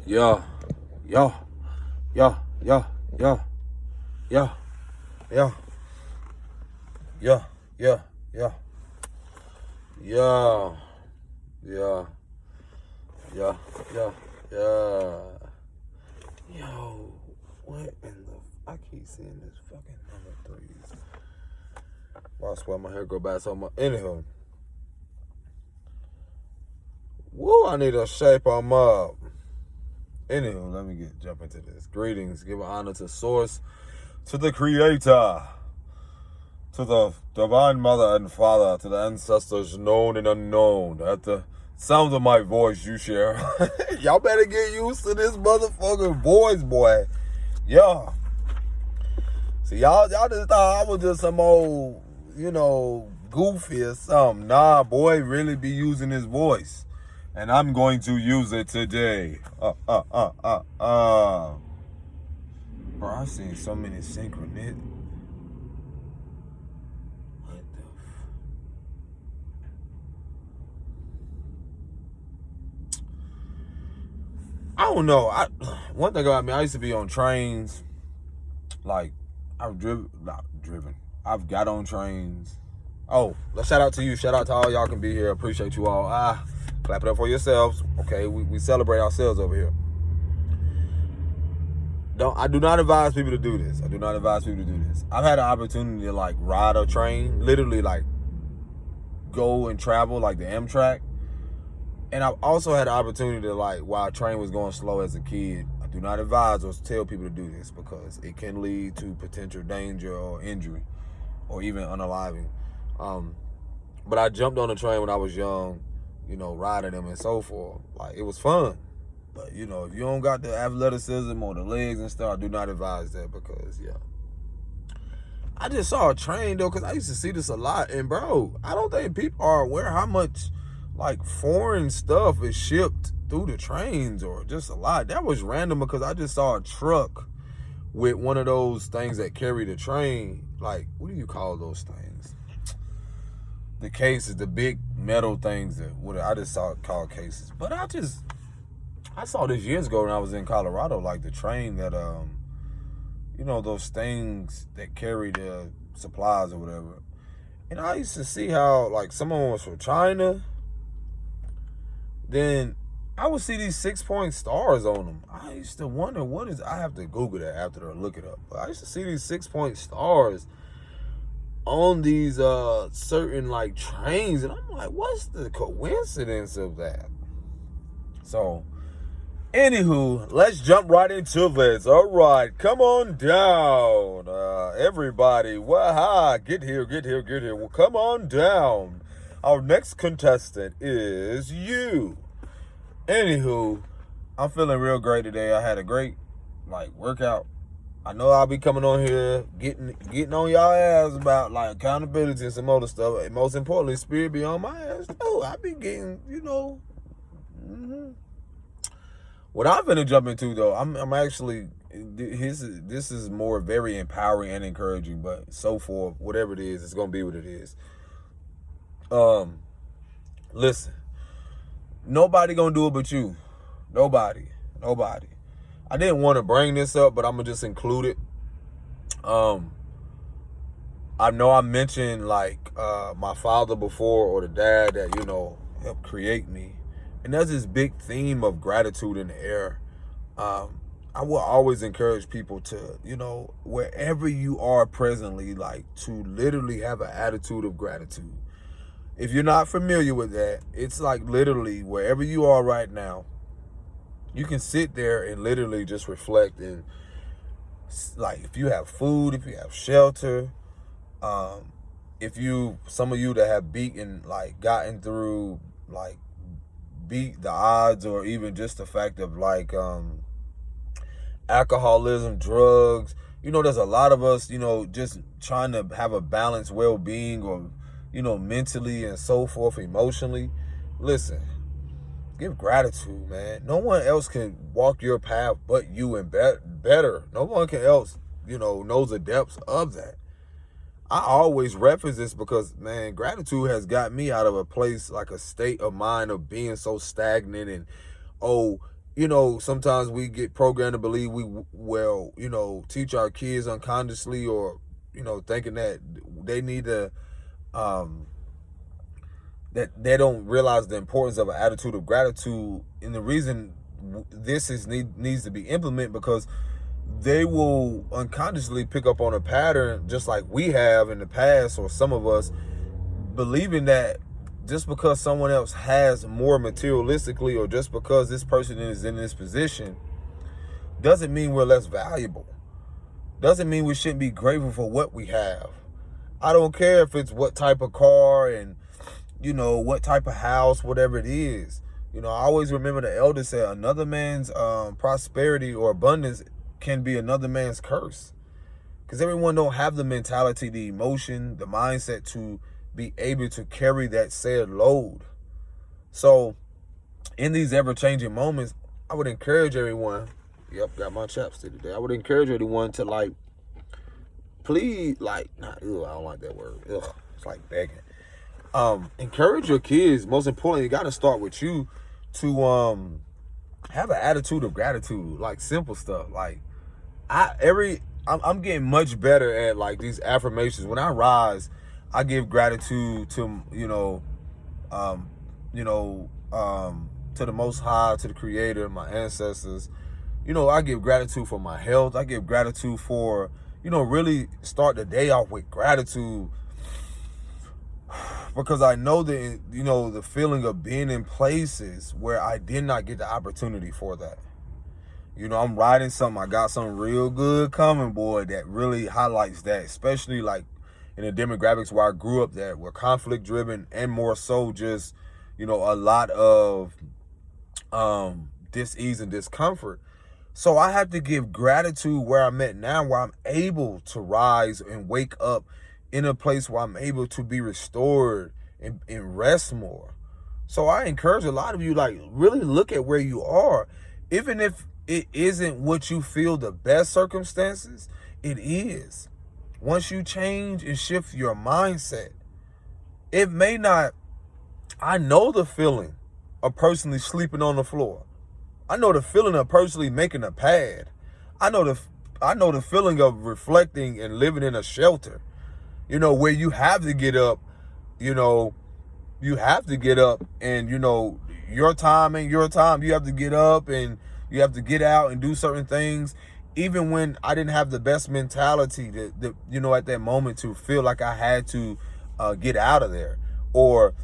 Yeah, yeah, yeah, yeah, yeah, yeah, yeah, yeah, yeah, yeah, yeah, yeah, yeah, yeah, yeah. Yo, what in the? I keep seeing this fucking number threes. Well, I swear my hair grow back so much. Anywho, woo, I need to shape them up. Anywho, let me jump into this. Greetings, give honor to Source, to the Creator, to the Divine Mother and Father, to the ancestors known and unknown. At the sound of my voice, you share. Y'all better get used to this motherfucking voice, boy. Yeah. See, y'all just thought I was just some old, goofy or something. Nah, boy, really be using his voice. And I'm going to use it today. Bro, I've seen so many synchronicities. What the I don't know. One thing about me, I used to be on trains. Like, not driven. I've got on trains. Oh, let's shout out to you. Shout out to all y'all can be here. Appreciate you all. Clap it up for yourselves. Okay, we celebrate ourselves over here. I do not advise people to do this. I've had an opportunity to like ride a train, literally like go and travel like the Amtrak. And I've also had the opportunity to like while a train was going slow as a kid. I do not advise or tell people to do this because it can lead to potential danger or injury or even unaliving. But I jumped on a train when I was young, riding them and so forth. Like, it was fun. But, if you don't got the athleticism or the legs and stuff, I do not advise that because, yeah. I just saw a train, though, because I used to see this a lot. And, bro, I don't think people are aware how much, like, foreign stuff is shipped through the trains or just a lot. That was random because I just saw a truck with one of those things that carry the train. Like, what do you call those things? The cases, the big metal things that I just saw it called cases. But I saw this years ago when I was in Colorado, like the train that those things that carry the supplies or whatever. And I used to see how like someone was from China. Then I would see these 6-point stars on them. I used to wonder I have to Google that after or look it up. But I used to see these 6-point stars on these certain like trains, and I'm like, what's the coincidence of that? So, anywho, let's jump right into this. All right, come on down, everybody. Well, get here. Well, come on down. Our next contestant is you. Anywho, I'm feeling real great today. I had a great workout. I know I'll be coming on here getting on y'all ass about like accountability and some other stuff. And most importantly, spirit be on my ass. Oh, I be getting, What I'm finna jump into though, I'm actually this is more very empowering and encouraging, but so forth, whatever it is, it's gonna be what it is. Listen, nobody gonna do it but you. Nobody. I didn't want to bring this up, but I'm gonna just include it. I know I mentioned like my father before or the dad that helped create me, and there's this big theme of gratitude in the air. I will always encourage people to wherever you are presently, like to literally have an attitude of gratitude. If you're not familiar with that, it's like literally wherever you are right now, you can sit there and literally just reflect and like if you have food, if you have shelter, if some of you that have gotten through beat the odds, or even just the fact of alcoholism, drugs, there's a lot of us, just trying to have a balanced well-being or mentally and so forth, emotionally. Listen, give gratitude, man. No one else can walk your path but you, and better. No one else, knows the depths of that. I always reference this because, man, gratitude has got me out of a place, like a state of mind of being so stagnant and, you know, sometimes we get programmed to believe we will, you know, teach our kids unconsciously, or, you know, thinking that they need to, that they don't realize the importance of an attitude of gratitude. And the reason this needs to be implemented, because they will unconsciously pick up on a pattern just like we have in the past, or some of us, believing that just because someone else has more materialistically, or just because this person is in this position, doesn't mean we're less valuable. Doesn't mean we shouldn't be grateful for what we have. I don't care if it's what type of car and, you know, what type of house, whatever it is. You know, I always remember the elders said another man's prosperity or abundance can be another man's curse. Because everyone don't have the mentality, the emotion, the mindset to be able to carry that said load. So in these ever-changing moments, I would encourage everyone, yep, got my chapstick today. I would encourage everyone to, like, please, like, I don't like that word. It's like begging. Encourage your kids. Most importantly, you got to start with you to have an attitude of gratitude, like simple stuff. Like I'm getting much better at, like, these affirmations. When I rise, I give gratitude to, to the Most High, to the Creator, my ancestors. You know, I give gratitude for my health. I give gratitude for, you know, really start the day off with gratitude, because I know that, you know, the feeling of being in places where I did not get the opportunity for that. You know, I'm riding something. I got something real good coming, boy, that really highlights that, especially like in the demographics where I grew up, that were conflict driven, and more so just, you know, a lot of dis-ease and discomfort. So I have to give gratitude where I'm at now, where I'm able to rise and wake up in a place where I'm able to be restored and rest more. So I encourage a lot of you, like, really look at where you are. Even if it isn't what you feel the best circumstances, it is. Once you change and shift your mindset, it may not, I know the feeling of personally sleeping on the floor. I know the feeling of personally making a pad. I know the feeling of reflecting and living in a shelter, you know, where you have to get up, you know, and, you know, your time ain't your time. You have to get up and you have to get out and do certain things. Even when I didn't have the best mentality to you know, at that moment, to feel like I had to get out of there, or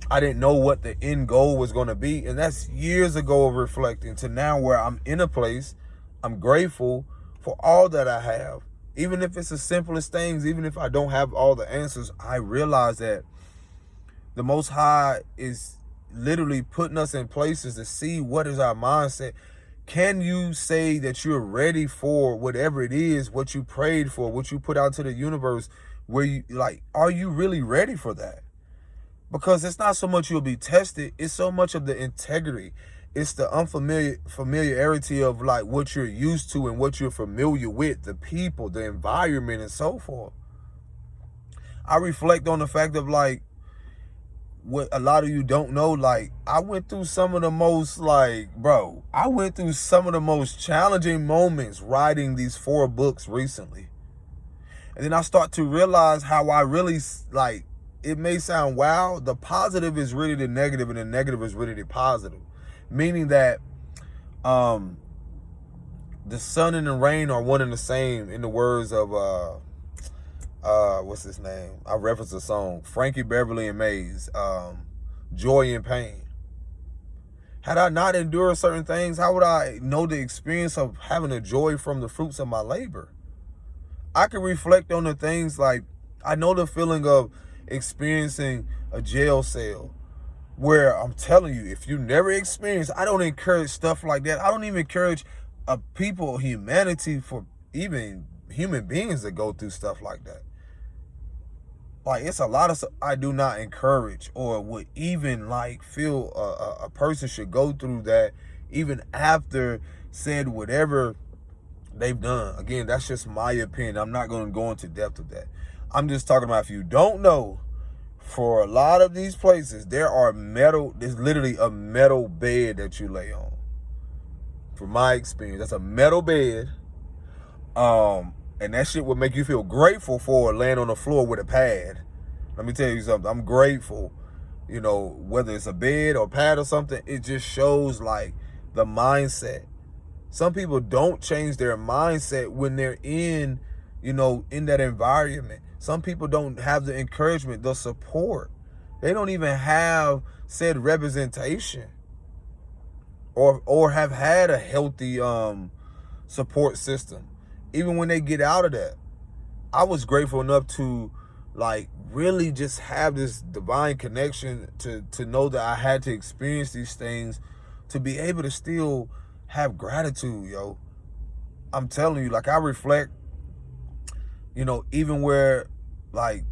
I didn't know what the end goal was going to be. And that's years ago of reflecting to now where I'm in a place, I'm grateful for all that I have. Even if it's the simplest things, even if I don't have all the answers, I realize that the Most High is literally putting us in places to see what is our mindset. Can you say that you're ready for whatever it is, what you prayed for, what you put out to the universe, where you, like, are you really ready for that? Because it's not so much you'll be tested, it's so much of the integrity. It's the familiarity of, like, what you're used to and what you're familiar with, the people, the environment, and so forth. I reflect on the fact of, like, what a lot of you don't know, like, I went through some of the most, like, bro, I went through some of the most challenging moments writing these 4 books recently. And then I start to realize how I really, like, it may sound wow, the positive is really the negative and the negative is really the positive. Meaning that the sun and the rain are one and the same, in the words of what's his name? I referenced a song, Frankie Beverly and Mays, Joy and Pain. Had I not endured certain things, how would I know the experience of having a joy from the fruits of my labor? I can reflect on the things, like, I know the feeling of experiencing a jail cell, where I'm telling you, if you never experienced, I don't encourage stuff like that. I don't even encourage people, humanity, for even human beings that go through stuff like that. Like, it's a lot of stuff I do not encourage, or would even, like, feel a person should go through that even after said whatever they've done. Again, that's just my opinion. I'm not going to go into depth of that. I'm just talking about, if you don't know, for a lot of these places, there's literally a metal bed that you lay on. from my experience. That's a metal bed. And that shit would make you feel grateful for laying on the floor with a pad. Let me tell you something. I'm grateful, you know, whether it's a bed or pad or something. It just shows like the mindset. Some people don't change their mindset when they're in, you know, in that environment. Some people don't have the encouragement, the support. They don't even have said representation or have had a healthy support system. Even when they get out of that, I was grateful enough to like really just have this divine connection to know that I had to experience these things to be able to still have gratitude, yo. I'm telling you, like I reflect, you know, even where like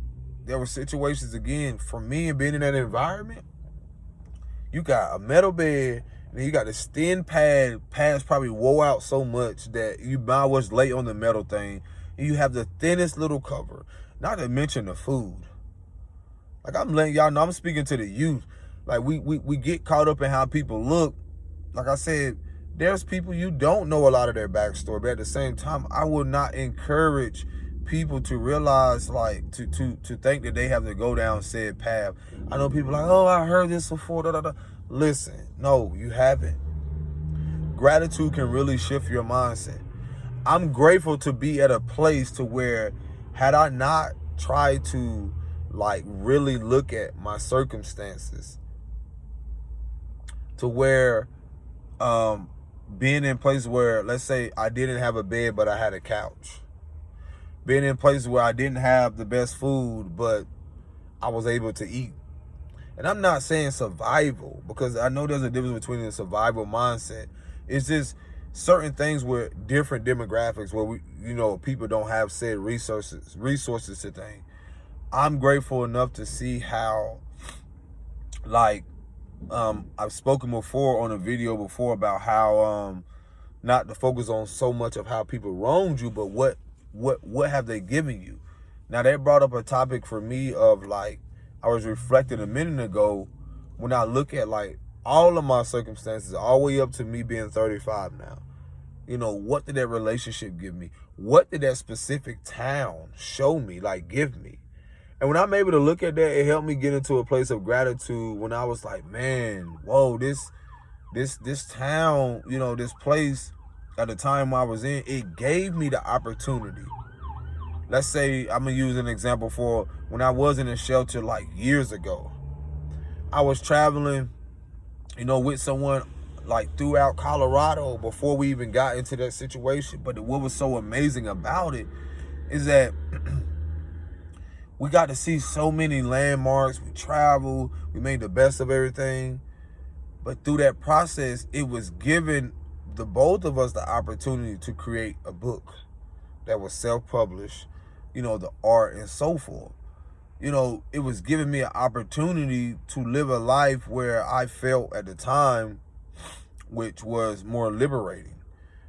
there were situations again for me and being in that environment. You got a metal bed, and you got this thin pad. Pads probably wore out so much that you might was late on the metal thing. And you have the thinnest little cover. Not to mention the food. Like I'm letting y'all know, I'm speaking to the youth. Like we get caught up in how people look. Like I said, there's people you don't know a lot of their backstory, but at the same time, I would not encourage people to realize, like, to think that they have to go down said path. I know people like, oh, I heard this before. Da, da, da. Listen, no, you haven't. Gratitude can really shift your mindset. I'm grateful to be at a place to where, had I not tried to, like, really look at my circumstances, to where, being in places where, let's say, I didn't have a bed, but I had a couch. Being in places where I didn't have the best food, but I was able to eat. And I'm not saying survival, because I know there's a difference between the survival mindset. It's just certain things where different demographics where we, you know, people don't have said resources to things. I'm grateful enough to see how, like, I've spoken before on a video before about how not to focus on so much of how people wronged you, but what have they given you. Now that brought up a topic for me of, like, I was reflecting a minute ago when I look at, like, all of my circumstances all the way up to me being 35 now. You know, what did that relationship give me? What did that specific town show me, like, give me? And when I'm able to look at that, it helped me get into a place of gratitude when I was like, man, whoa, this town, you know, this place at the time I was in, it gave me the opportunity. Let's say I'm going to use an example for when I was in a shelter like years ago. I was traveling, you know, with someone like throughout Colorado before we even got into that situation. But what was so amazing about it is that we got to see so many landmarks. We traveled, we made the best of everything. But through that process, it was giving the both of us the opportunity to create a book that was self-published, you know, the art and so forth. You know, it was giving me an opportunity to live a life where I felt at the time, which was more liberating.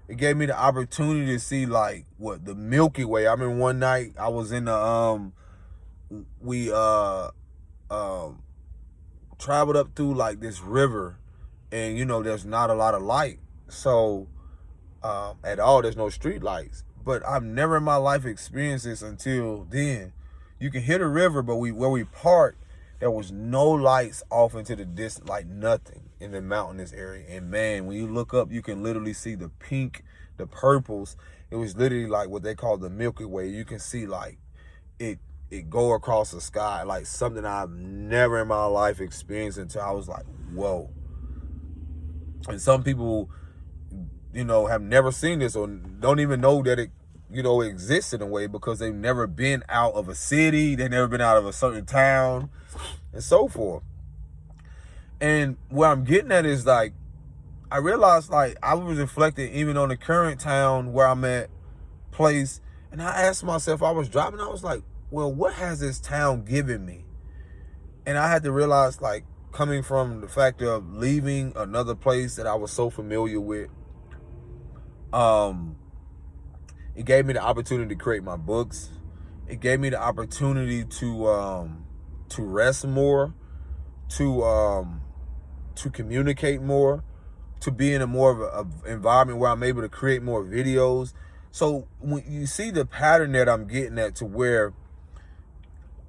It gave me the opportunity to see, like, what the Milky Way. I remember one night I was in the we traveled up through like this river, and you know there's not a lot of light, so at all, there's no street lights. But I've never in my life experienced this until then. You can hit a river, but where we parked, there was no lights off into the distance, like nothing in the mountainous area. And man, when you look up, you can literally see the pink, the purples. It was literally like what they call the Milky Way. You can see like it go across the sky, like something I've never in my life experienced until I was like, whoa. And some people, you know, have never seen this or don't even know that it, you know, exists in a way because they've never been out of a city. They've never been out of a certain town and so forth. And what I'm getting at is, like, I realized, like, I was reflecting even on the current town where I'm at, place. And I asked myself, I was driving, I was like, well, what has this town given me? And I had to realize, like, coming from the fact of leaving another place that I was so familiar with, it gave me the opportunity to create my books. It gave me the opportunity to rest more, to communicate more, to be in a more of a environment where I'm able to create more videos. So when you see the pattern that I'm getting at, to where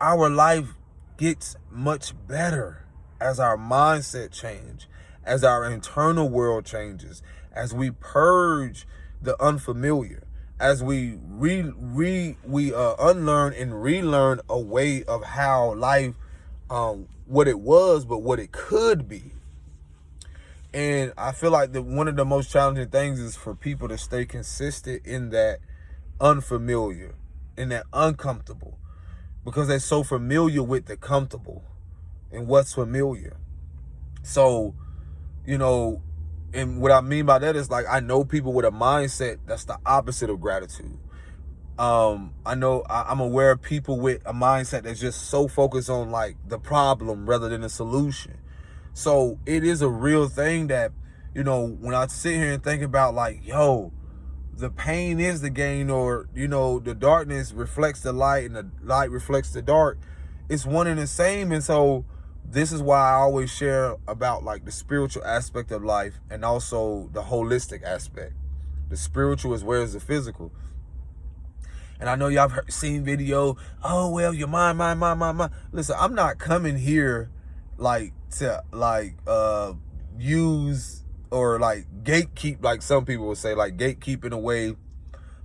our life gets much better as our mindset change, as our internal world changes, as we purge the unfamiliar, as we unlearn and relearn a way of how life, what it was, but what it could be. And I feel like one of the most challenging things is for people to stay consistent in that unfamiliar, in that uncomfortable, because they're so familiar with the comfortable and what's familiar. So, you know, and what I mean by that is, like, I know people with a mindset that's the opposite of gratitude. I'm aware of people with a mindset that's just so focused on like the problem rather than the solution. So it is a real thing that, you know, when I sit here and think about like, yo, the pain is the gain, or, you know, the darkness reflects the light and the light reflects the dark, it's one and the same. And so this is why I always share about like the spiritual aspect of life and also the holistic aspect. The spiritual is where is the physical. And I know y'all have seen video, oh, well, your mind. Listen, I'm not coming here like to like use or like gatekeep, like some people would say, like gatekeeping away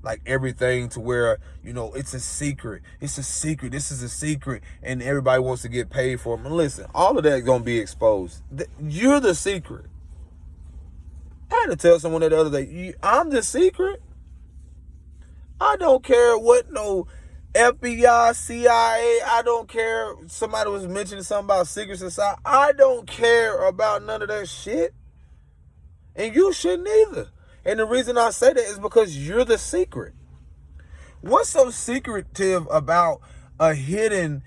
like everything to where, you know, it's a secret. It's a secret. This is a secret. And everybody wants to get paid for it. And listen, all of that is going to be exposed. You're the secret. I had to tell someone that the other day, I'm the secret. I don't care what no FBI, CIA, I don't care. Somebody was mentioning something about secret society. I don't care about none of that shit. And you shouldn't either. And the reason I say that is because you're the secret. What's so secretive about a hidden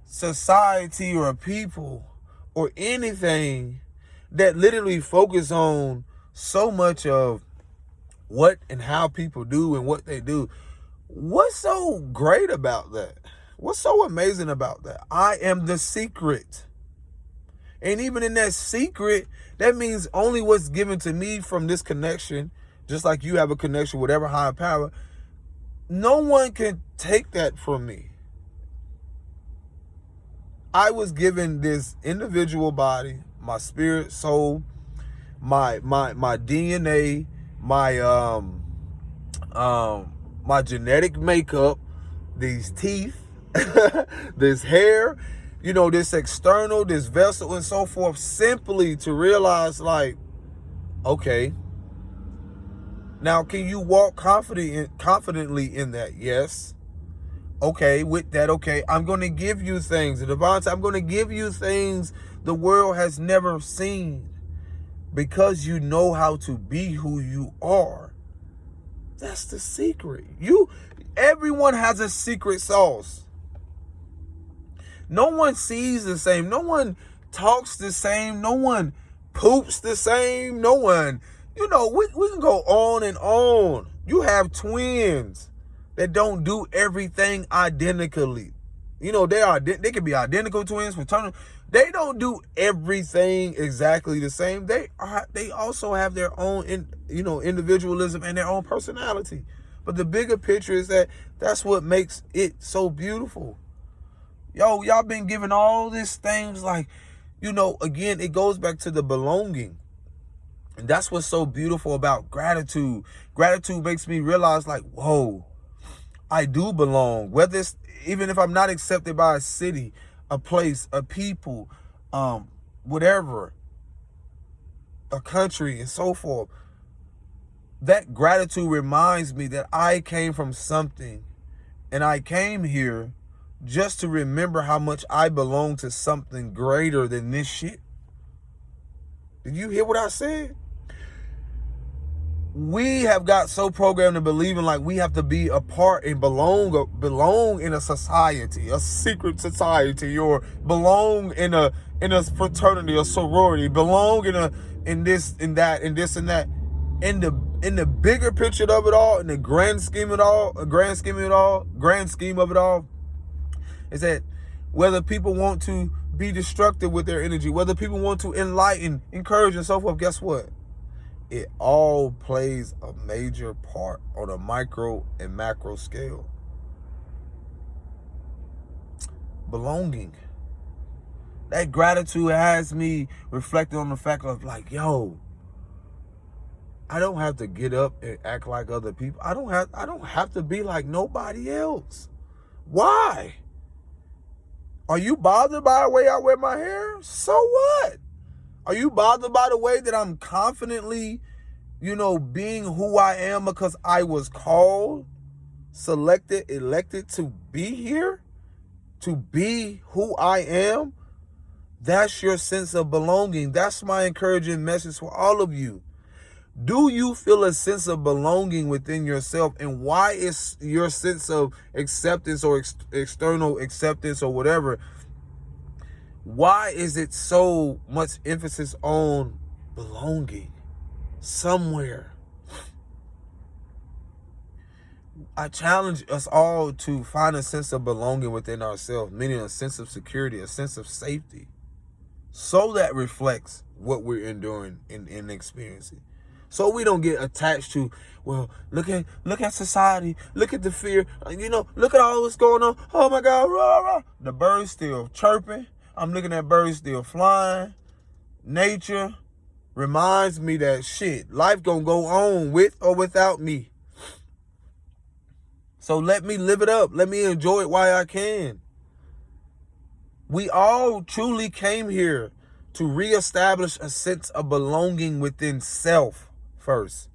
society or a people or anything that literally focus on so much of what and how people do and what they do? What's so great about that? What's so amazing about that? I am the secret. And even in that secret, that means only what's given to me from this connection, just like you have a connection with whatever higher power, no one can take that from me. I was given this individual body, my spirit, soul, my DNA, my genetic makeup, these teeth, this hair, you know, this external, this vessel and so forth, simply to realize like, okay, now can you walk confidently in that? Yes. Okay, with that, okay, I'm going to give you things. The divine, I'm going to give you things the world has never seen, because you know how to be who you are. That's the secret. Everyone has a secret sauce. No one sees the same. No one talks the same. No one poops the same. No one, you know, we can go on and on. You have twins that don't do everything identically. You know, they can be identical twins, fraternal. They don't do everything exactly the same. They also have their own, individualism and their own personality. But the bigger picture is that's what makes it so beautiful. Yo, y'all been given all these things, like, you know, again, it goes back to the belonging. And that's what's so beautiful about gratitude. Gratitude makes me realize, like, whoa, I do belong. Whether it's, even if I'm not accepted by a city, a place, a people, whatever, a country and so forth, that gratitude reminds me that I came from something, and I came here just to remember how much I belong to something greater than this shit. Did you hear what I said? We have got so programmed to believing like we have to be a part and belong in a society, a secret society, or belong in a fraternity, a sorority, belong in this and that and this and that. In the bigger picture of it all, in the grand scheme of it all, is that whether people want to be destructive with their energy, whether people want to enlighten, encourage, and so forth, guess what? it all plays a major part on a micro and macro scale. Belonging. That gratitude has me reflecting on the fact of like, yo, I don't have to get up and act like other people. I don't have to be like nobody else. Why? Are you bothered by the way I wear my hair? So what? Are you bothered by the way that I'm confidently, being who I am because I was called, selected, elected to be here, to be who I am? That's your sense of belonging. That's my encouraging message for all of you. Do you feel a sense of belonging within yourself? And why is your sense of acceptance or external acceptance or whatever, why is it so much emphasis on belonging somewhere? I challenge us all to find a sense of belonging within ourselves, meaning a sense of security, a sense of safety, so that reflects what we're enduring and experiencing. So we don't get attached to, well, look at society, look at the fear, look at all what's going on. Oh my God, rah, rah. The birds still chirping. I'm looking at birds still flying. Nature reminds me that shit, life gonna go on with or without me. So let me live it up. Let me enjoy it while I can. We all truly came here to reestablish a sense of belonging within self first.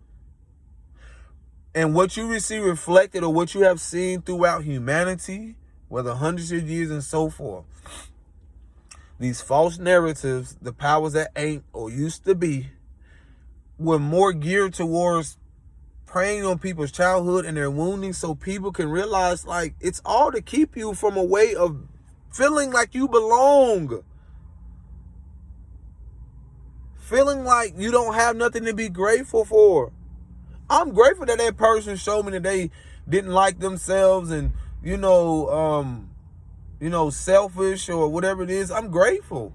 And what you receive reflected or what you have seen throughout humanity, whether hundreds of years and so forth, these false narratives, the powers that ain't or used to be, were more geared towards preying on people's childhood and their wounding so people can realize, like, it's all to keep you from a way of feeling like you belong. Feeling like you don't have nothing to be grateful for. I'm grateful that that person showed me that they didn't like themselves and, selfish or whatever it is. I'm grateful.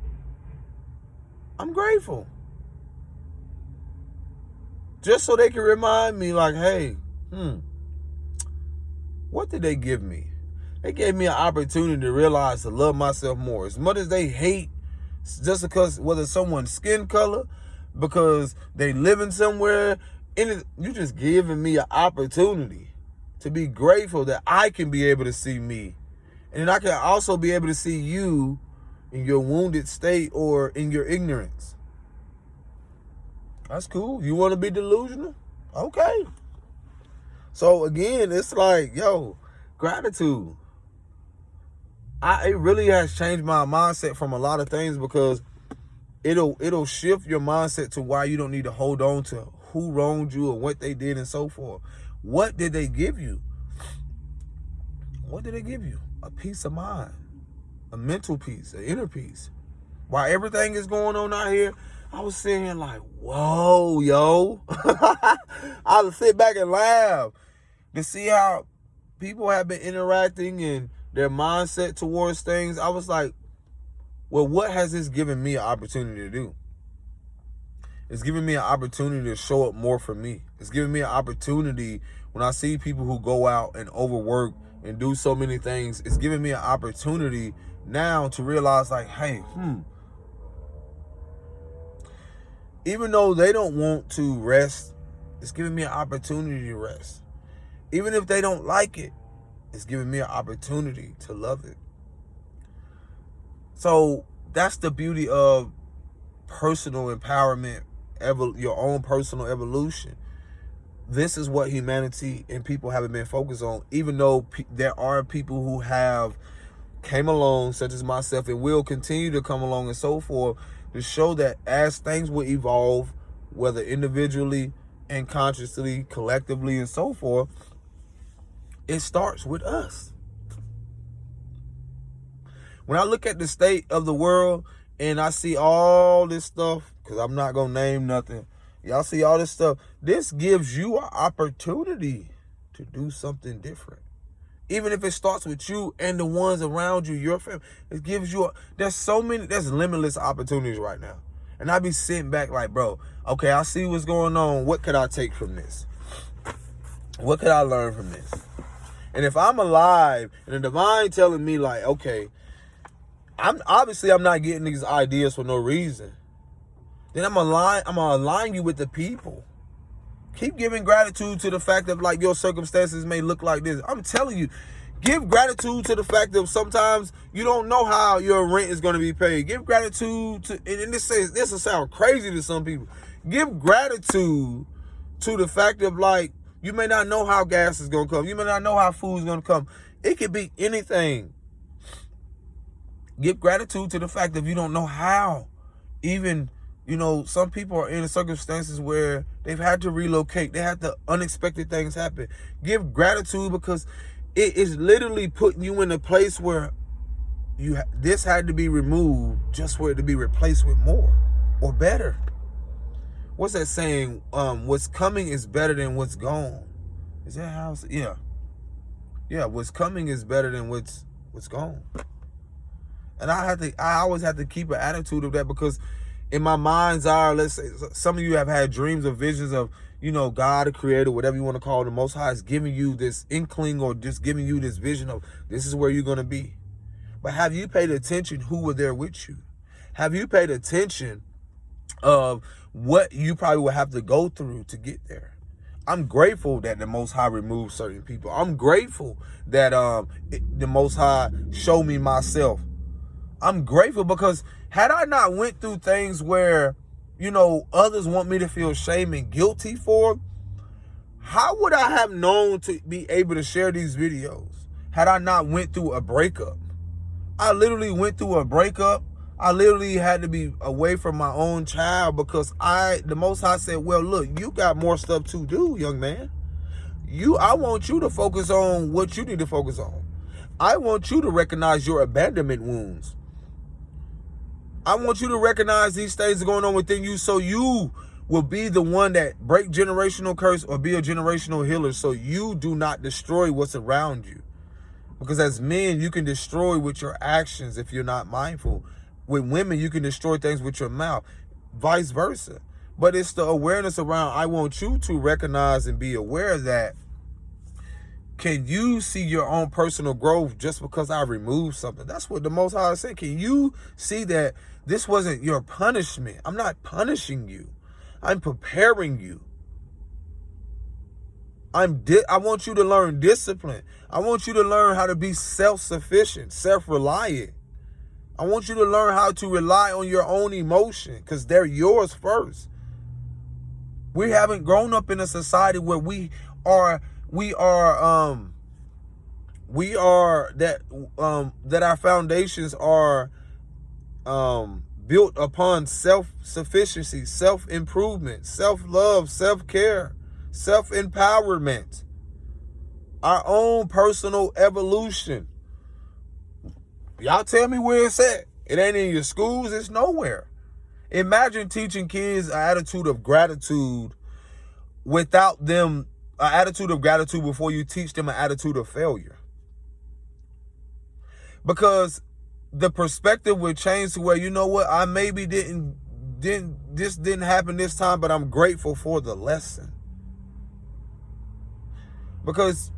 Just so they can remind me like, hey, what did they give me? They gave me an opportunity to realize to love myself more. As much as they hate just because whether someone's skin color, because they living somewhere, you just giving me an opportunity to be grateful that I can be able to see me. And then I can also be able to see you in your wounded state or in your ignorance. That's cool. You want to be delusional? Okay. So again, it's like, yo, gratitude. It really has changed my mindset from a lot of things because it'll shift your mindset to why you don't need to hold on to who wronged you or what they did and so forth. What did they give you? What did they give you? A peace of mind, a mental peace, an inner peace. While everything is going on out here, I was sitting here like, whoa, yo. I would sit back and laugh to see how people have been interacting and their mindset towards things. I was like, well, what has this given me an opportunity to do? It's giving me an opportunity to show up more for me. It's giving me an opportunity when I see people who go out and overwork and do so many things. It's giving me an opportunity now to realize like, hey, even though they don't want to rest, it's giving me an opportunity to rest. Even if they don't like it, it's giving me an opportunity to love it. So that's the beauty of personal empowerment, your own personal evolution. This is what humanity and people haven't been focused on, even though there are people who have came along, such as myself, and will continue to come along and so forth, to show that as things will evolve, whether individually and consciously, collectively, and so forth, it starts with us. When I look at the state of the world and I see all this stuff, because I'm not going to name nothing, y'all see all this stuff, this gives you an opportunity to do something different. Even if it starts with you and the ones around you, your family, it gives you, there's limitless opportunities right now. And I be sitting back like, bro, okay, I see what's going on. What could I take from this? What could I learn from this? And if I'm alive and the divine telling me like, okay, I'm not getting these ideas for no reason, then I'm gonna align you with the people. Keep giving gratitude to the fact that like your circumstances may look like this. I'm telling you, give gratitude to the fact that sometimes you don't know how your rent is going to be paid. Give gratitude to, and this will sound crazy to some people. Give gratitude to the fact of like, you may not know how gas is going to come. You may not know how food is going to come. It could be anything. Give gratitude to the fact that you don't know how. Even, some people are in circumstances where they've had to relocate. They had to unexpected things happen. Give gratitude because it is literally putting you in a place where this had to be removed just for it to be replaced with more or better. What's that saying? What's coming is better than what's gone. Is that how? Yeah. Yeah. What's coming is better than what's gone. And I always have to keep an attitude of that because in my mind's eye, let's say some of you have had dreams or visions of, God, the creator, whatever you want to call it, the Most High is giving you this inkling or just giving you this vision of this is where you're going to be. But have you paid attention who were there with you? Have you paid attention of what you probably will have to go through to get there? I'm grateful that the Most High removed certain people. I'm grateful that the Most High showed me myself. I'm grateful because had I not went through things where, others want me to feel shame and guilty for, how would I have known to be able to share these videos had I not went through a breakup? I literally went through a breakup. I literally had to be away from my own child because the Most High said, well, look, you got more stuff to do, young man. I want you to focus on what you need to focus on. I want you to recognize your abandonment wounds. I want you to recognize these things going on within you so you will be the one that break generational curse or be a generational healer so you do not destroy what's around you. Because as men, you can destroy with your actions if you're not mindful. With women, you can destroy things with your mouth, vice versa. But it's the awareness around, I want you to recognize and be aware that can you see your own personal growth just because I removed something? That's what the Most High said. Can you see that this wasn't your punishment? I'm not punishing you. I'm preparing you. I want you to learn discipline. I want you to learn how to be self-sufficient, self-reliant. I want you to learn how to rely on your own emotion because they're yours first. We haven't grown up in a society where that our foundations are built upon self-sufficiency, self-improvement, self-love, self-care, self-empowerment, our own personal evolution. Y'all tell me where it's at. It ain't in your schools, it's nowhere. Imagine teaching kids an attitude of gratitude without them, an attitude of gratitude before you teach them an attitude of failure. Because the perspective would change to where, you know what, I maybe this didn't happen this time, but I'm grateful for the lesson. Because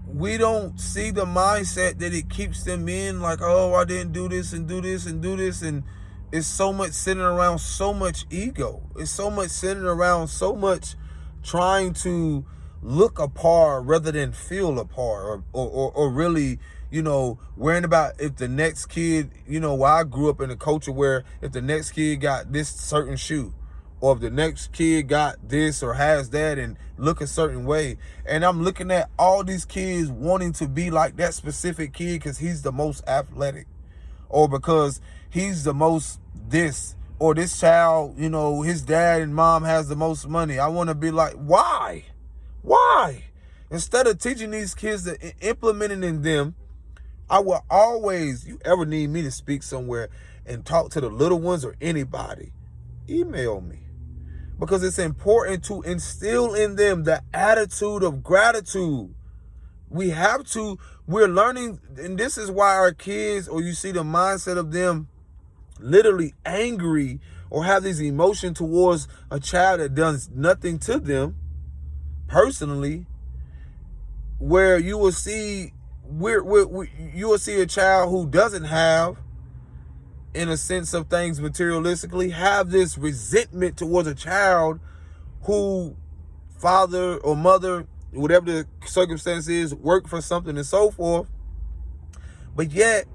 we don't see the mindset that it keeps them in, like, oh, I didn't do this and do this and do this. And it's so much centered around so much ego. It's so much centered around so much trying to look a part rather than feel a part, or really, worrying about if the next kid, well, I grew up in a culture where if the next kid got this certain shoe, or if the next kid got this or has that and look a certain way. And I'm looking at all these kids wanting to be like that specific kid because he's the most athletic, or because he's the most this, or this child, his dad and mom has the most money. I want to be like, why? Instead of teaching these kids to implementing in them, I will always, you ever need me to speak somewhere and talk to the little ones or anybody, email me. Because it's important to instill in them the attitude of gratitude. We're learning, and this is why our kids, or you see the mindset of them literally angry or have these emotions towards a child that does nothing to them personally, where you will see you will see a child who doesn't have, in a sense of things materialistically, have this resentment towards a child who father or mother, whatever the circumstance is, work for something and so forth. But yet,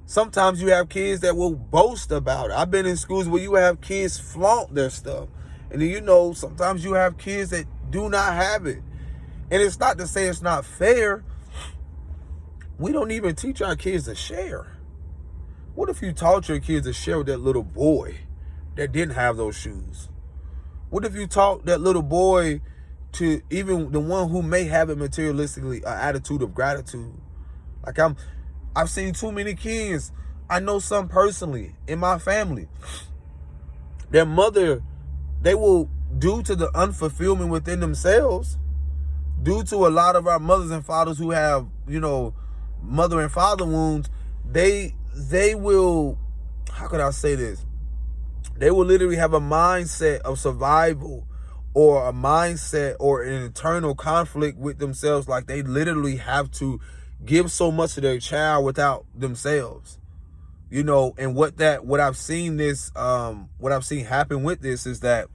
sometimes you have kids that will boast about it. I've been in schools where you have kids flaunt their stuff. And then, sometimes you have kids that do not have it. And it's not to say it's not fair. We don't even teach our kids to share. What if you taught your kids to share with that little boy that didn't have those shoes? What if you taught that little boy to, even the one who may have it materialistically, an attitude of gratitude? Like I've seen too many kids. I know some personally in my family. Their mother, they will, due to the unfulfillment within themselves, due to a lot of our mothers and fathers who have, mother and father wounds, they will, how could I say this? They will literally have a mindset of survival, or a mindset or an internal conflict with themselves. Like they literally have to give so much to their child without themselves. And what I've seen happen with this is that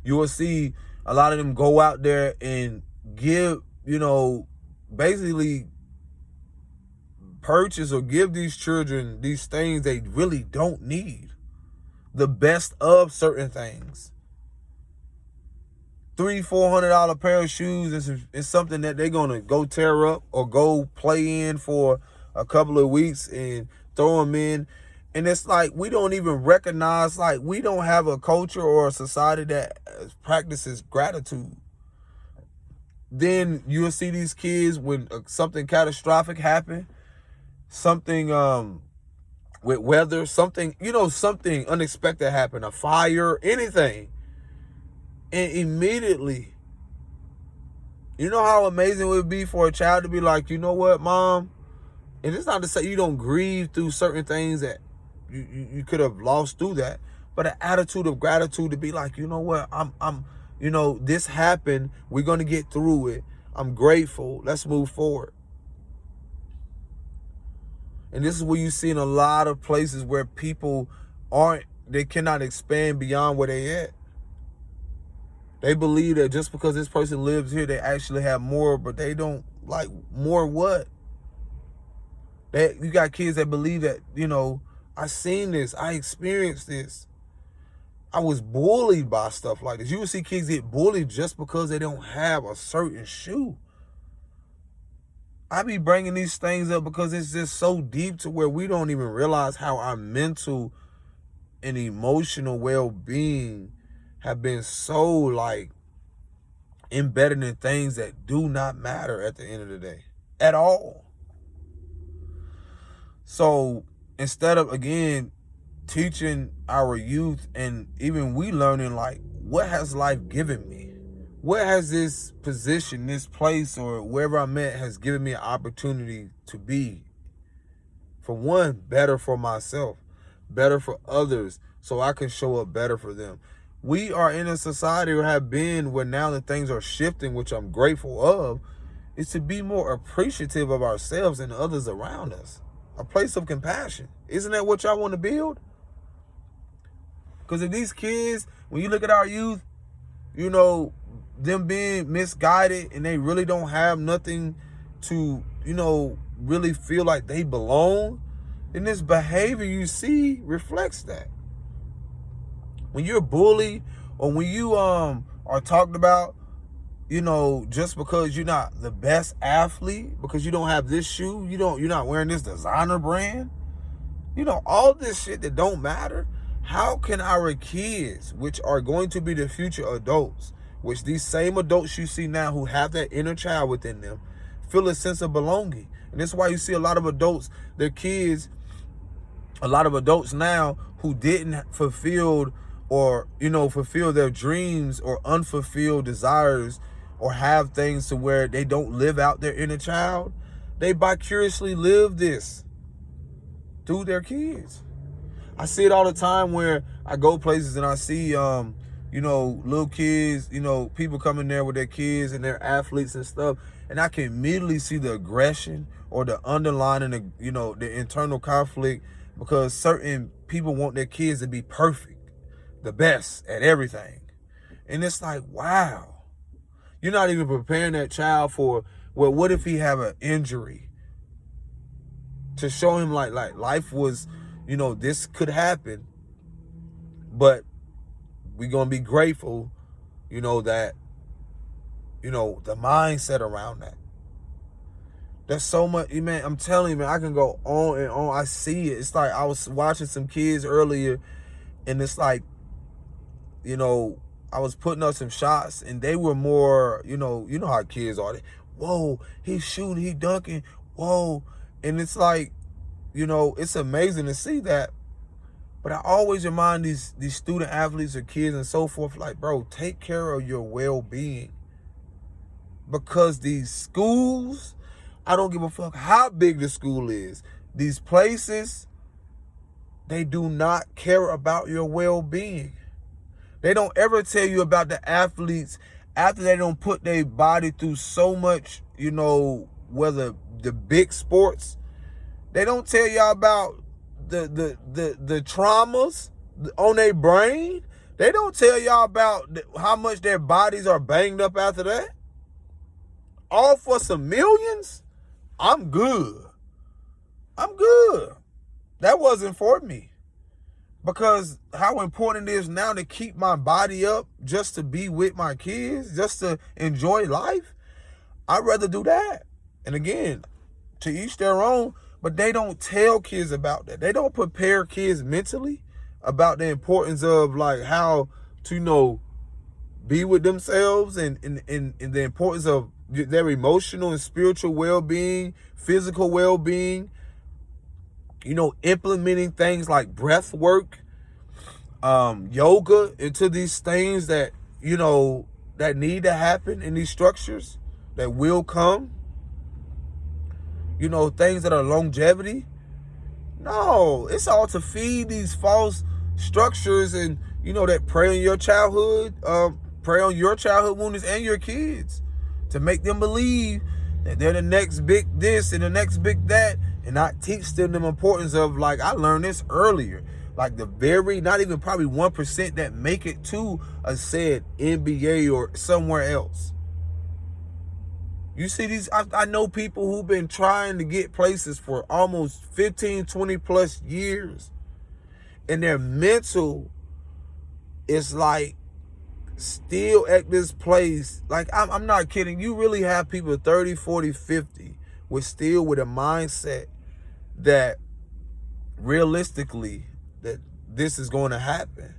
you will see a lot of them go out there and give, basically purchase or give these children these things they really don't need. The best of certain things. $300-$400 pair of shoes is something that they're gonna go tear up or go play in for a couple of weeks and throw them in. And it's like we don't even recognize, like we don't have a culture or a society that practices gratitude. Then you'll see these kids when something catastrophic happen, something with weather, something unexpected happen, a fire, anything. And immediately, how amazing it would be for a child to be like, you know what, Mom? And it's not to say you don't grieve through certain things that you could have lost through that, but an attitude of gratitude to be like, you know what, I'm this happened. We're going to get through it. I'm grateful. Let's move forward. And this is where you see in a lot of places where people they cannot expand beyond where they at. They believe that just because this person lives here, they actually have more, but they don't. Like, more what? You got kids that believe that, I seen this, I experienced this. I was bullied by stuff like this. You will see kids get bullied just because they don't have a certain shoe. I be bringing these things up because it's just so deep to where we don't even realize how our mental and emotional well-being have been so embedded in things that do not matter at the end of the day at all. So instead of, again, teaching our youth and even we learning, what has life given me? What has this position, this place, or wherever I'm at has given me an opportunity to be? For one, better for myself, better for others, so I can show up better for them. We are in a society, or have been, where now that things are shifting, which I'm grateful of, is to be more appreciative of ourselves and others around us. A place of compassion. Isn't that what y'all want to build? Because if these kids, when you look at our youth, them being misguided and they really don't have nothing to, really feel like they belong, then this behavior you see reflects that. When you're bullied, or when you are talked about, just because you're not the best athlete, because you don't have this shoe, you're not wearing this designer brand, all this shit that don't matter. How can our kids, which are going to be the future adults, which these same adults you see now who have that inner child within them, feel a sense of belonging? And that's why you see a lot of adults, their kids, a lot of adults now who didn't fulfill their dreams or unfulfilled desires, or have things to where they don't live out their inner child, they vicariously live this through their kids. I see it all the time where I go places and I see, you know, little kids, you know, people coming there with their kids and their athletes and stuff. And I can immediately see the aggression or the underlying, you know, the internal conflict, because certain people want their kids to be perfect, the best at everything. And it's like, wow, you're not even preparing that child for, well, what if he have an injury? To show him like life was, you know, this could happen, but we're going to be grateful, you know, that, you know, the mindset around that. There's so much, man, I'm telling you, man, I can go on and on. I see it. It's like I was watching some kids earlier, and it's like, you know, I was putting up some shots, and they were more, you know how kids are. Whoa, he's shooting, he dunking, whoa. And it's like, you know, it's amazing to see that. But I always remind these student athletes or kids and so forth, like, bro, take care of your well-being. Because these schools, I don't give a fuck how big the school is. These places, they do not care about your well-being. They don't ever tell you about the athletes after they don't put their body through so much, you know, whether the big sports. They don't tell y'all about the traumas on their brain. They don't tell y'all about how much their bodies are banged up after that. All for some millions? I'm good. I'm good. That wasn't for me. Because how important it is now to keep my body up just to be with my kids, just to enjoy life. I'd rather do that. And again, to each their own, but they don't tell kids about that. They don't prepare kids mentally about the importance of like how to, you know, be with themselves and the importance of their emotional and spiritual well-being, physical well-being, you know, implementing things like breath work, yoga into these things that, you know, that need to happen in these structures that will come. You know, things that are longevity. No, it's all to feed these false structures and, you know, that prey on your childhood wounds and your kids, to make them believe that they're the next big this and the next big that, and not teach them the importance of, like, I learned this earlier, like the very, not even probably 1% that make it to a said NBA or somewhere else. You see these, I know people who've been trying to get places for almost 15, 20 plus years. And their mental is like still at this place. Like, I'm not kidding. You really have people 30, 40, 50 with a mindset that realistically that this is going to happen.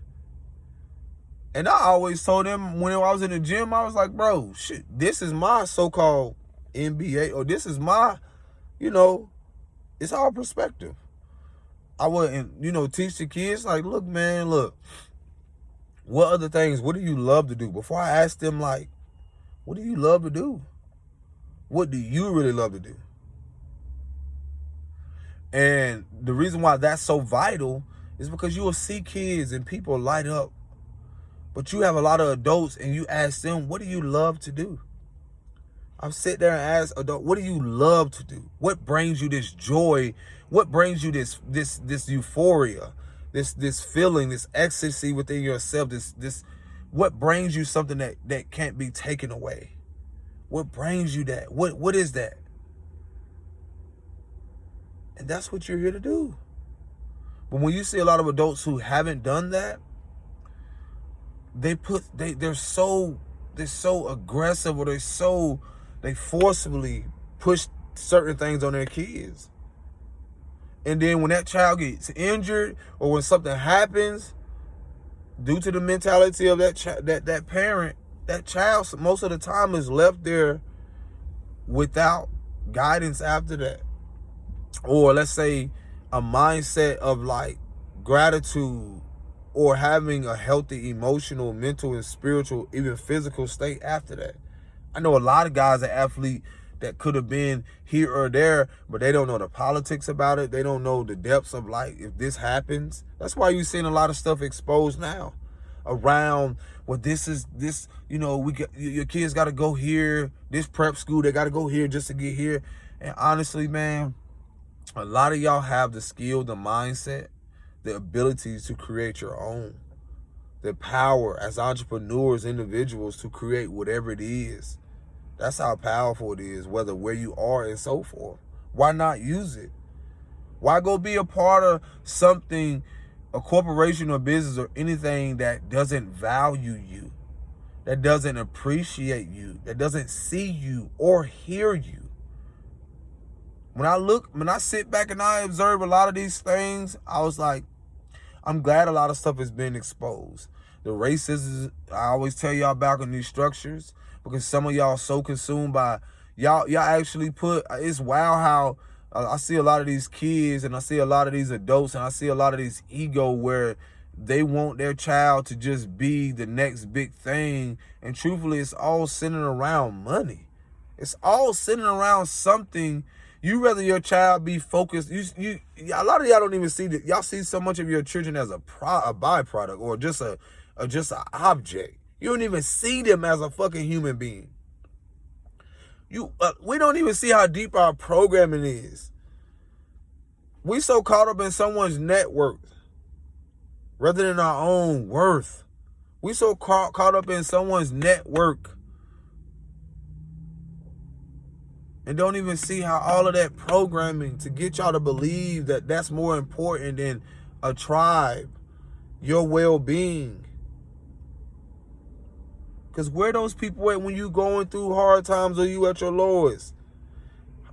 And I always told them when I was in the gym, I was like, bro, shit, this is my so-called NBA, or this is my, you know, it's all perspective. I wouldn't, you know, teach the kids, like, look, man, look, what other things, what do you love to do? Before I ask them, like, what do you love to do? What do you really love to do? And the reason why that's so vital is because you will see kids and people light up. But you have a lot of adults and you ask them, what do you love to do? I've sit there and ask adults, what do you love to do? What brings you this joy? What brings you this euphoria, this feeling, this ecstasy within yourself, this what brings you something that can't be taken away? What brings you that? What is that? And that's what you're here to do. But when you see a lot of adults who haven't done that, they're so aggressive, or they forcibly push certain things on their kids. And then when that child gets injured, or when something happens, due to the mentality of that parent, that child most of the time is left there without guidance after that. Or let's say a mindset of like gratitude, or having a healthy emotional, mental, and spiritual, even physical state after that. I know a lot of guys, an athlete, that could have been here or there, but they don't know the politics about it. They don't know the depths of, like, if this happens. That's why you're seeing a lot of stuff exposed now around, well, this, your kids got to go here, this prep school, they got to go here just to get here. And honestly, man, a lot of y'all have the skill, the mindset, the abilities to create your own. The power as entrepreneurs, individuals, to create whatever it is. That's how powerful it is, whether where you are and so forth. Why not use it? Why go be a part of something, a corporation or business or anything that doesn't value you, that doesn't appreciate you, that doesn't see you or hear you? When I sit back and I observe a lot of these things, I was like, I'm glad a lot of stuff has been exposed. The racism, I always tell y'all about in these structures, because some of y'all are so consumed by, y'all actually it's wild how I see a lot of these kids and I see a lot of these adults and I see a lot of these ego where they want their child to just be the next big thing. And truthfully, it's all centered around money. It's all centered around something. You rather your child be focused. A lot of y'all don't even see that. Y'all see so much of your children as a byproduct or just an object. You don't even see them as a fucking human being. We don't even see how deep our programming is. We so caught up in someone's net worth rather than our own worth. We so caught up in someone's network and don't even see how all of that programming to get y'all to believe that that's more important than a tribe, your well-being. Because where those people at when you going through hard times or you at your lowest?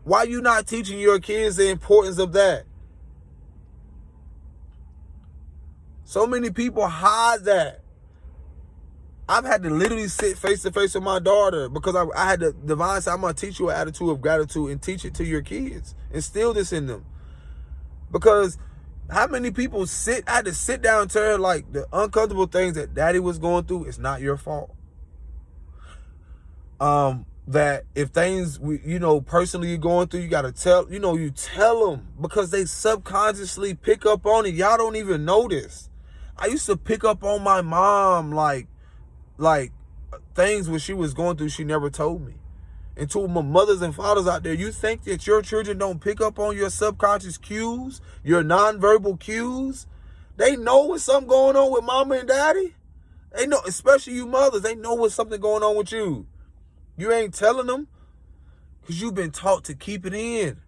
Why you not teaching your kids the importance of that? So many people hide that. I've had to literally sit face to face with my daughter because I had the divine say, I'm going to teach you an attitude of gratitude and teach it to your kids. Instill this in them. Because how many people I had to sit down and tell her, like, the uncomfortable things that daddy was going through, it's not your fault. That if things, personally you're going through, you got to tell them because they subconsciously pick up on it. Y'all don't even notice. I used to pick up on my mom, like things when she was going through, she never told me. And to my mothers and fathers out there, you think that your children don't pick up on your subconscious cues, your nonverbal cues? They know when something going on with mama and daddy. They know, especially you mothers, they know when something going on with you. You ain't telling them because you've been taught to keep it in.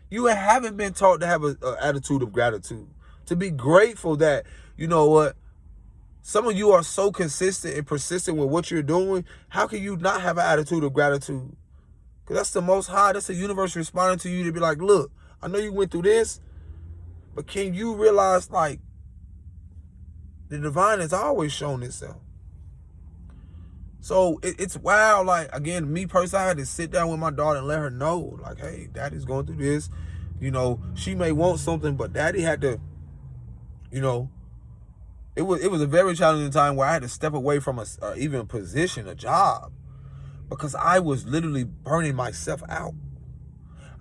You haven't been taught to have an attitude of gratitude, to be grateful that, you know what, some of you are so consistent and persistent with what you're doing. How can you not have an attitude of gratitude? Because that's the Most High. That's the universe responding to you to be like, look, I know you went through this, but can you realize, like, the divine has always shown itself. So it's wild. Like, again, me personally, I had to sit down with my daughter and let her know, like, hey, daddy's going through this. She may want something, but daddy had to, it was a very challenging time where I had to step away from even a position, a job, because I was literally burning myself out.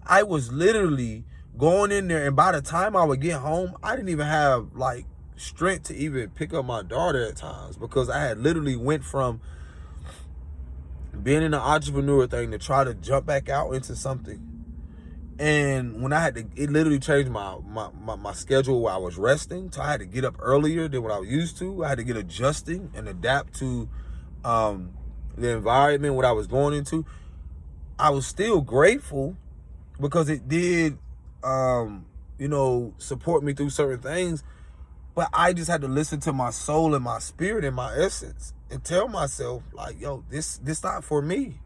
I was literally going in there, and by the time I would get home, I didn't even have, like, strength to even pick up my daughter at times because I had literally went from being in the entrepreneur thing to try to jump back out into something. And when it literally changed my schedule where I was resting. So I had to get up earlier than what I was used to. I had to get adjusting and adapt to the environment, what I was going into. I was still grateful because it did, support me through certain things. But I just had to listen to my soul and my spirit and my essence and tell myself, like, yo, this not for me.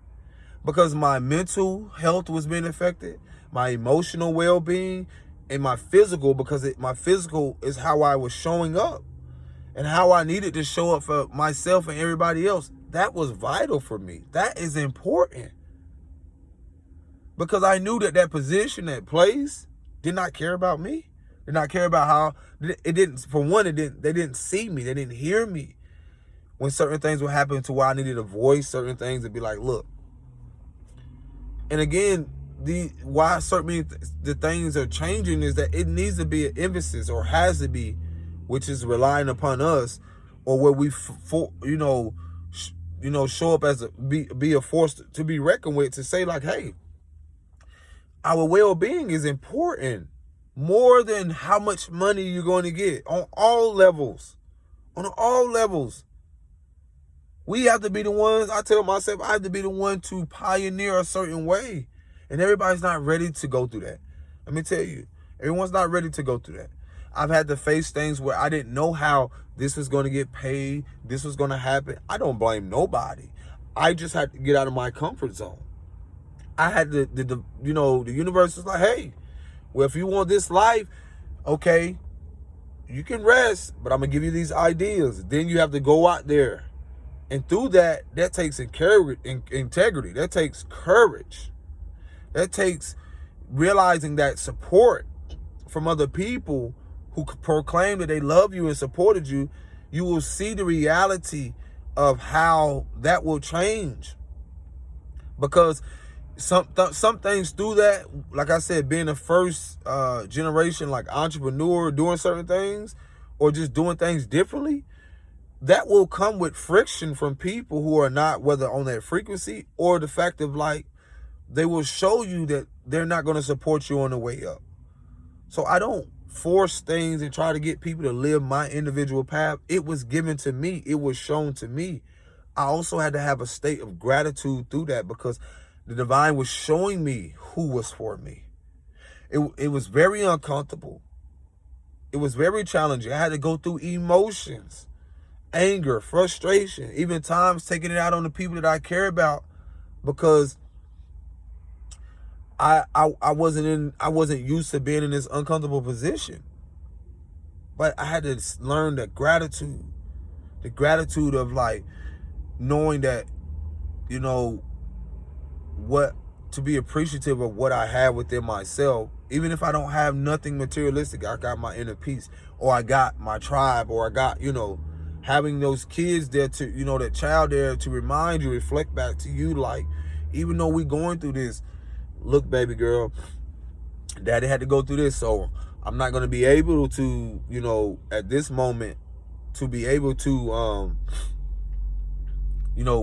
Because my mental health was being affected, my emotional well-being, and my physical, because my physical is how I was showing up and how I needed to show up for myself and everybody else. That was vital for me. That is important. Because I knew that position, that place, did not care about me. Did not care about how it didn't. For one, they didn't see me. They didn't hear me when certain things would happen to where I needed to voice certain things and be like, look, And again, why certainly the things are changing is that it needs to be an emphasis, or has to be, which is relying upon us, or where we show up as be a force to be reckoned with, to say like, hey, our well-being is important more than how much money you're going to get on all levels. On all levels. We have to be the ones, I tell myself, I have to be the one to pioneer a certain way. And everybody's not ready to go through that. Let me tell you, everyone's not ready to go through that. I've had to face things where I didn't know how this was going to get paid, this was going to happen. I don't blame nobody. I just had to get out of my comfort zone. I had the universe was like, hey, well, if you want this life, okay, you can rest, but I'm going to give you these ideas. Then you have to go out there. And through that takes integrity. That takes courage. That takes realizing that support from other people who proclaim that they love you and supported you. You will see the reality of how that will change. Because some things through that, like I said, being the first generation like entrepreneur, doing certain things or just doing things differently, that will come with friction from people who are not, whether on that frequency, or the fact of like, they will show you that they're not going to support you on the way up. So I don't force things and try to get people to live my individual path. It was given to me. It was shown to me. I also had to have a state of gratitude through that, because the divine was showing me who was for me. It was very uncomfortable. It was very challenging. I had to go through emotions, anger, frustration, even times taking it out on the people that I care about, because I wasn't used to being in this uncomfortable position. But I had to learn the gratitude of like knowing that, what to be appreciative of what I have within myself. Even if I don't have nothing materialistic, I got my inner peace, or I got my tribe, or I got, having those kids there to, that child there to remind you, reflect back to you, like, even though we going through this, look, baby girl, daddy had to go through this, so I'm not going to be able to, at this moment, to be able to,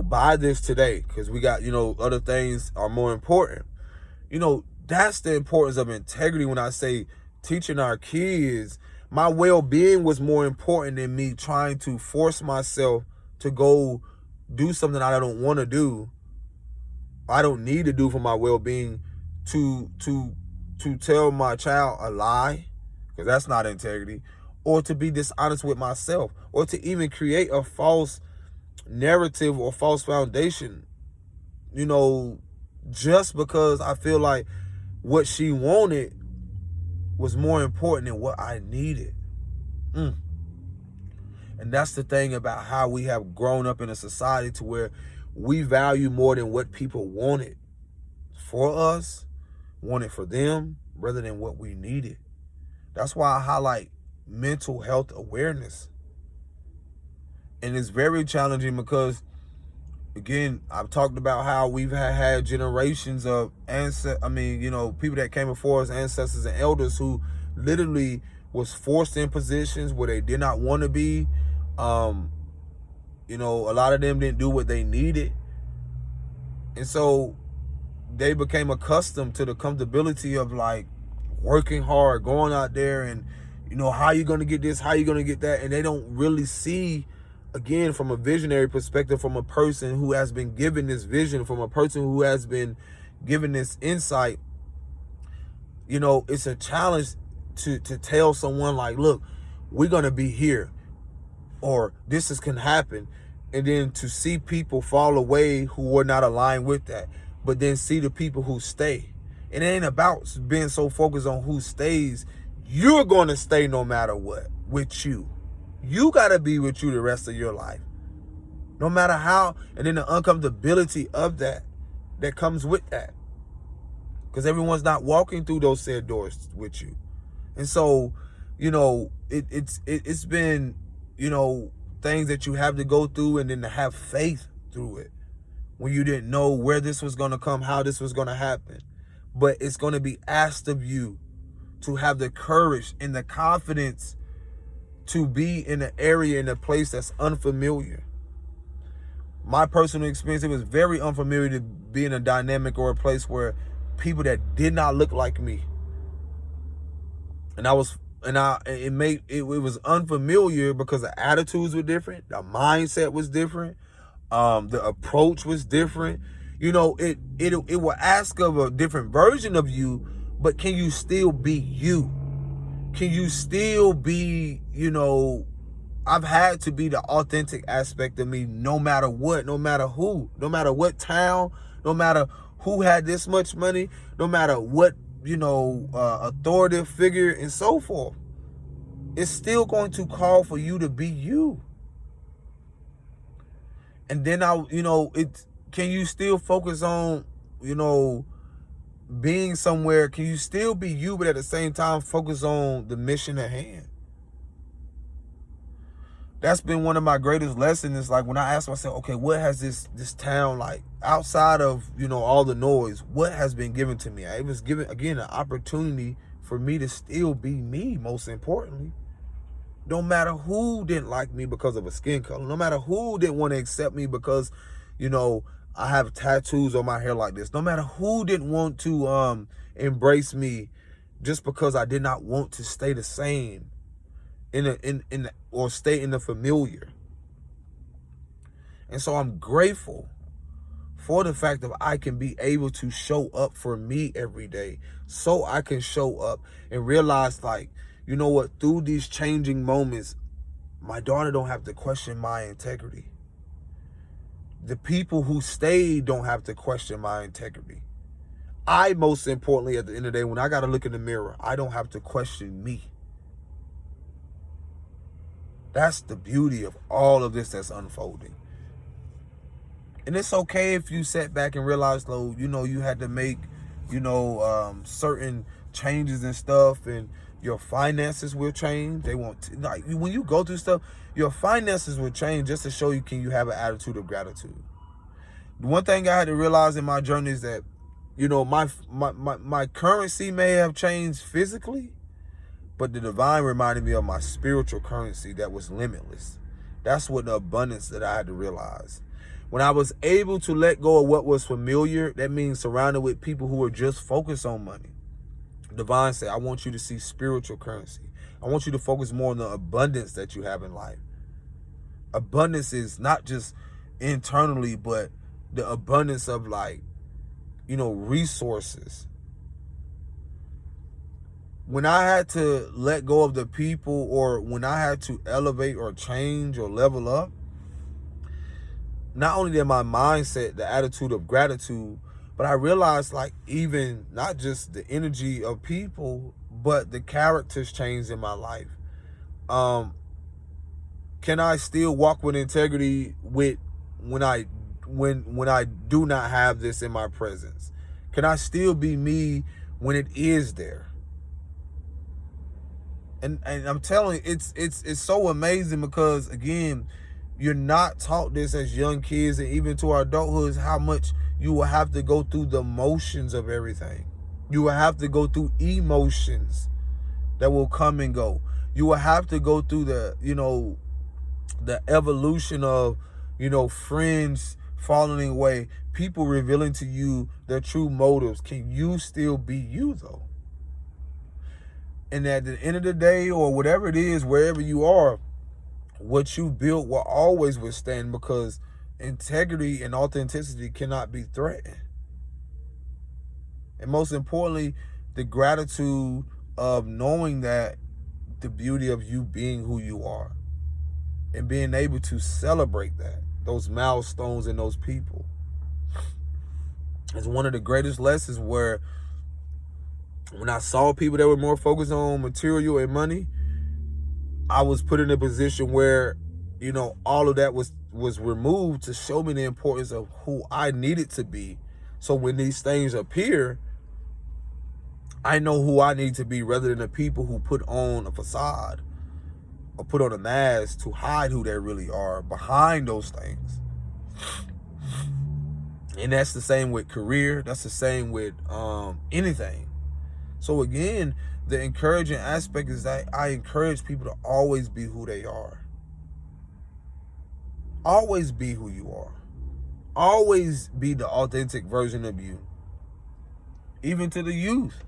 buy this today, because we got, other things are more important. That's the importance of integrity. When I say teaching our kids, my well-being was more important than me trying to force myself to go do something I don't want to do. I don't need to do for my well-being, to tell my child a lie, because that's not integrity, or to be dishonest with myself, or to even create a false narrative or false foundation, just because I feel like what she wanted was more important than what I needed. And that's the thing about how we have grown up in a society to where we value more than what people wanted for us, wanted for them, rather than what we needed. That's why I highlight mental health awareness. And it's very challenging because, again, I've talked about how we've had generations of people that came before us, ancestors and elders, who literally was forced in positions where they did not want to be. A lot of them didn't do what they needed. And so they became accustomed to the comfortability of like working hard, going out there and, how you going to get this, how you going to get that. And they don't really see, again, from a visionary perspective, from a person who has been given this vision, from a person who has been given this insight. It's a challenge to tell someone like, look, we're going to be here, or this can happen. And then to see people fall away who were not aligned with that, but then see the people who stay. And it ain't about being so focused on who stays. You're going to stay no matter what with you. You got to be with you the rest of your life, no matter how. And then the uncomfortability of that comes with that, because everyone's not walking through those said doors with you. And so, it's been, things that you have to go through, and then to have faith through it, when you didn't know where this was going to come, how this was going to happen. But it's going to be asked of you to have the courage and the confidence to be in an area, in a place that's unfamiliar. My personal experience, it was very unfamiliar to be in a dynamic or a place where people that did not look like me. And it was unfamiliar because the attitudes were different, the mindset was different, the approach was different. You know, it will ask of a different version of you, but can you still be you? Can you still be, you know, I've had to be the authentic aspect of me no matter what, no matter who, no matter what town, no matter who had this much money, no matter what, you know, authoritative figure and so forth. It's still going to call for you to be you. And then can you still focus on, you know, being somewhere? Can you still be you, but at the same time focus on the mission at hand? That's been one of my greatest lessons. Is like when I ask myself, okay, what has this town, like outside of, you know, all the noise, what has been given to me? It was given, again, an opportunity for me to still be me, most importantly. No matter who didn't like me because of a skin color, no matter who didn't want to accept me because, you know, I have tattoos on my hair like this, no matter who didn't want to embrace me just because I did not want to stay the same or stay in the familiar. And so I'm grateful for the fact that I can be able to show up for me every day, so I can show up and realize, like, you know what, through these changing moments, my daughter don't have to question my integrity. The people who stayed don't have to question my integrity. I, most importantly, at the end of the day, when I got to look in the mirror, I don't have to question me. That's the beauty of all of this that's unfolding. And it's okay if you sat back and realized, though, you know, you had to make, you know, certain changes and stuff, and your finances will change. They won't, like, when you go through stuff, your finances will change just to show you, can you have an attitude of gratitude? The one thing I had to realize in my journey is that, you know, my currency may have changed physically, but the divine reminded me of my spiritual currency that was limitless. That's what the abundance that I had to realize. When I was able to let go of what was familiar, that means surrounded with people who were just focused on money. Divine said, I want you to see spiritual currency. I want you to focus more on the abundance that you have in life. Abundance is not just internally, but the abundance of, like, you know, resources. When I had to let go of the people, or when I had to elevate or change or level up, not only did my mindset, the attitude of gratitude, but I realized, like, even not just the energy of people, but the characters changed in my life. Can I still walk with integrity when I do not have this in my presence? Can I still be me when it is there? And I'm telling you, it's so amazing, because, again, you're not taught this as young kids, and even to our adulthood, how much you will have to go through the motions of everything. You will have to go through emotions that will come and go. You will have to go through the, you know, the evolution of, you know, friends falling away, people revealing to you their true motives. Can you still be you, though? And at the end of the day, or whatever it is, wherever you are, what you built will always withstand, because integrity and authenticity cannot be threatened. And most importantly, the gratitude of knowing that, the beauty of you being who you are, and being able to celebrate that, those milestones and those people. It's one of the greatest lessons, where when I saw people that were more focused on material and money, I was put in a position where, you know, all of that was removed to show me the importance of who I needed to be. So when these things appear, I know who I need to be, rather than the people who put on a facade or put on a mask to hide who they really are behind those things. And that's the same with career. That's the same with anything. So again, the encouraging aspect is that I encourage people to always be who they are. Always be who you are. Always be the authentic version of you. Even to the youth.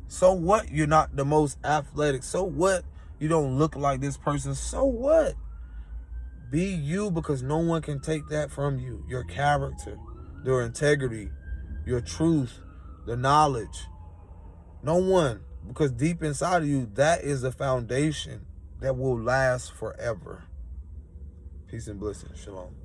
So what? You're not the most athletic. So what? You don't look like this person. So what? Be you, because no one can take that from you. Your character, your integrity, your truth, the knowledge. No one. Because deep inside of you, that is the foundation that will last forever. Peace and blessings. Shalom.